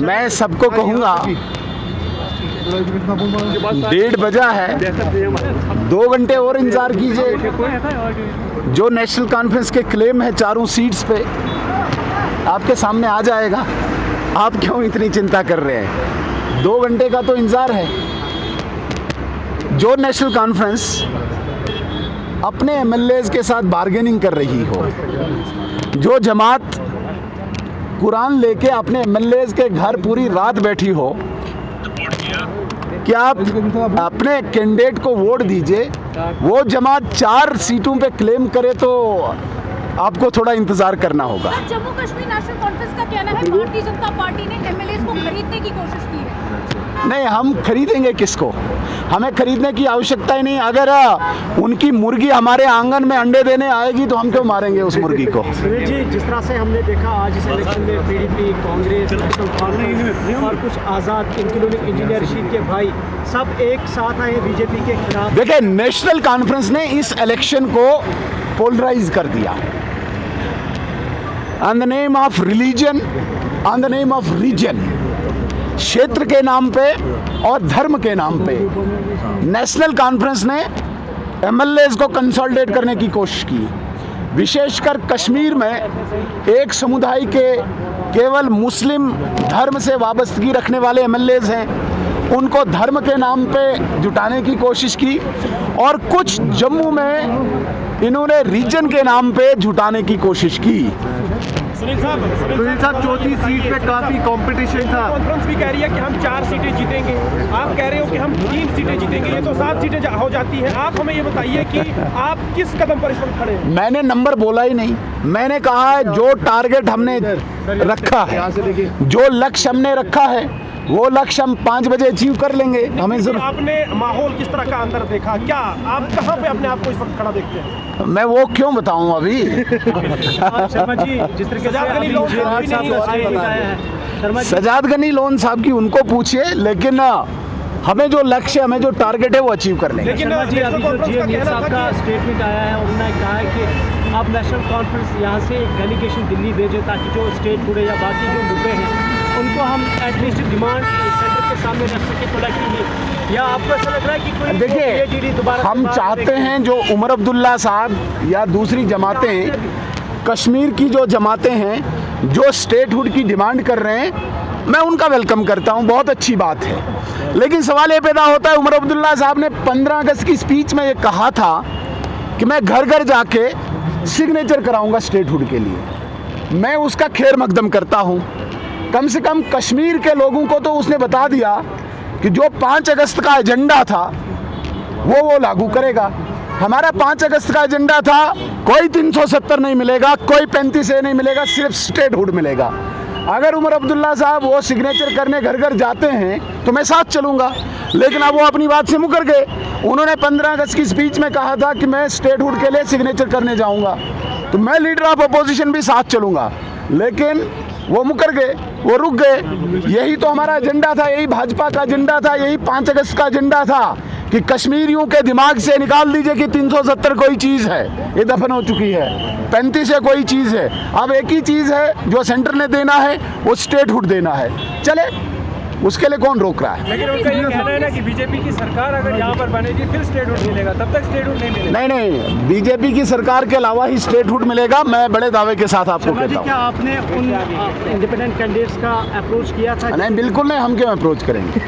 मैं सबको कहूँगा 1:30 बजा है, 2 घंटे और इंतजार कीजिए। जो नेशनल कॉन्फ्रेंस के क्लेम है चारों सीट्स पे आपके सामने आ जाएगा। आप क्यों इतनी चिंता कर रहे हैं? 2 घंटे का तो इंतजार है। जो नेशनल कॉन्फ्रेंस अपने एमएलएज के साथ बार्गेनिंग कर रही हो, जो जमात कुरान लेके अपने एमएलएज के घर पूरी रात बैठी हो, क्या आप अपने कैंडिडेट को वोट दीजिए। वो जमात 4 सीटों पे क्लेम करे तो आपको थोड़ा इंतजार करना होगा। जम्मू कश्मीर नेशनल कॉन्फ्रेंस का कहना है भारतीय जनता पार्टी ने एमएलए को खरीदने की कोशिश की है। नहीं, हम खरीदेंगे किसको? हमें खरीदने की आवश्यकता ही नहीं। अगर उनकी मुर्गी हमारे आंगन में अंडे देने आएगी तो हम क्यों मारेंगे उस मुर्गी को? सुनील जी, जिस तरह से हमने देखा आज इस इलेक्शन में पीडीपी, कांग्रेस, नेशनल कॉन्फ्रेंस और कुछ आज़ाद इकोनॉमिक इंजीनियरशिप के भाई सब एक साथ आए बीजेपी के खिलाफ। देखिए, नेशनल कॉन्फ्रेंस ने इस इलेक्शन को पोलराइज कर दिया on the name of religion, on the name of region, क्षेत्र के नाम पे और धर्म के नाम पे। नेशनल कॉन्फ्रेंस ने एमएलएज को कंसोलिडेट करने की कोशिश की। विशेषकर कश्मीर में एक समुदाय के केवल मुस्लिम धर्म से वाबस्तगी रखने वाले एमएलएज हैं, उनको धर्म के नाम पे जुटाने की कोशिश की। और कुछ जम्मू में इन्होंने रीजन के नाम पे जुटाने की कोशिश की। सुनील साहब, चौथी सीट पे काफी कंपटीशन था। कॉन्फ्रेंस भी कह रही है कि हम 4 सीटें जीतेंगे, आप कह रहे हो कि हम 3 सीटें जीतेंगे, ये तो 7 सीटें हो जाती है। आप हमें ये बताइए कि आप किस कदम पर इस वक्त खड़े हैं? मैंने नंबर बोला ही नहीं। मैंने कहा है जो टारगेट हमने रखा है, जो लक्ष्य हमने रखा है, वो लक्ष्य हम 5 बजे अचीव कर लेंगे। हमें जरूर। आपने माहौल किस तरह का अंदर देखा? क्या आप कहाँ पे अपने आप को इस वक्त खड़ा देखते हैं? मैं वो क्यों बताऊं अभी? शर्मा जी, जिस तरीके से सजाद गनी लोन साहब की उनको पूछिए, लेकिन हमें जो लक्ष्य, हमें जो टारगेट है वो अचीव कर लेंगे। लेकिन जी, अभी जो जीएम साहब का स्टेटमेंट आया है, उन्होंने कहा है कि आप नेशनल कॉन्फ्रेंस यहाँ से एक डेलीगेशन दिल्ली भेजें ताकि जो स्टेट हुड या बाकी जो मुद्दे हैं उनको हम एटलीस्ट डिमांड सेंटर के सामने रख सकें कलेक्टिवली। या आपको ऐसा लग रहा है कि कोई देखिए, हम चाहते हैं जो उमर अब्दुल्ला साहब या दूसरी जमातें, कश्मीर की जो जमातें हैं जो स्टेटहुड की डिमांड कर रहे हैं, मैं उनका वेलकम करता हूं, बहुत अच्छी बात है। लेकिन सवाल ये पैदा होता है, उमर अब्दुल्ला साहब ने 15 अगस्त की स्पीच में ये कहा था कि मैं घर घर जाके सिग्नेचर कराऊंगा स्टेटहुड के लिए। मैं उसका खैर मकदम करता हूं। कम से कम कश्मीर के लोगों को तो उसने बता दिया कि जो 5 अगस्त का एजेंडा था वो लागू करेगा। हमारा 5 अगस्त का एजेंडा था कोई 370 नहीं मिलेगा, कोई 35A नहीं मिलेगा, सिर्फ स्टेटहुड मिलेगा। अगर उमर अब्दुल्ला साहब वो सिग्नेचर करने घर घर जाते हैं तो मैं साथ चलूंगा, लेकिन अब वो अपनी बात से मुकर गए। उन्होंने 15 अगस्त की स्पीच में कहा था कि मैं स्टेटहुड के लिए सिग्नेचर करने जाऊंगा, तो मैं लीडर ऑफ अपोजिशन भी साथ चलूंगा, लेकिन वो मुकर गए, वो रुक गए। यही तो हमारा एजेंडा था, यही भाजपा का एजेंडा था, यही 5 अगस्त का एजेंडा था कि कश्मीरियों के दिमाग से निकाल दीजिए कि 370 कोई चीज़ है, ये दफन हो चुकी है। 35 कोई चीज़ है। अब एक ही चीज़ है जो सेंटर ने देना है, वो स्टेटहुड देना है। चले, उसके लिए कौन रोक रहा है? लेकिन उनका ये कहना है ना कि बीजेपी की सरकार अगर यहाँ पर बनेगी फिर स्टेटहुड मिलेगा, तब तक स्टेटहुड नहीं मिलेगा। नहीं, बीजेपी की सरकार के अलावा ही स्टेटहुड मिलेगा, मैं बड़े दावे के साथ आपको कहता हूँ। क्या आपने उन इंडिपेंडेंट कैंडिडेट्स का अप्रोच किया था? नहीं, बिल्कुल नहीं, हम क्यों अप्रोच करेंगे।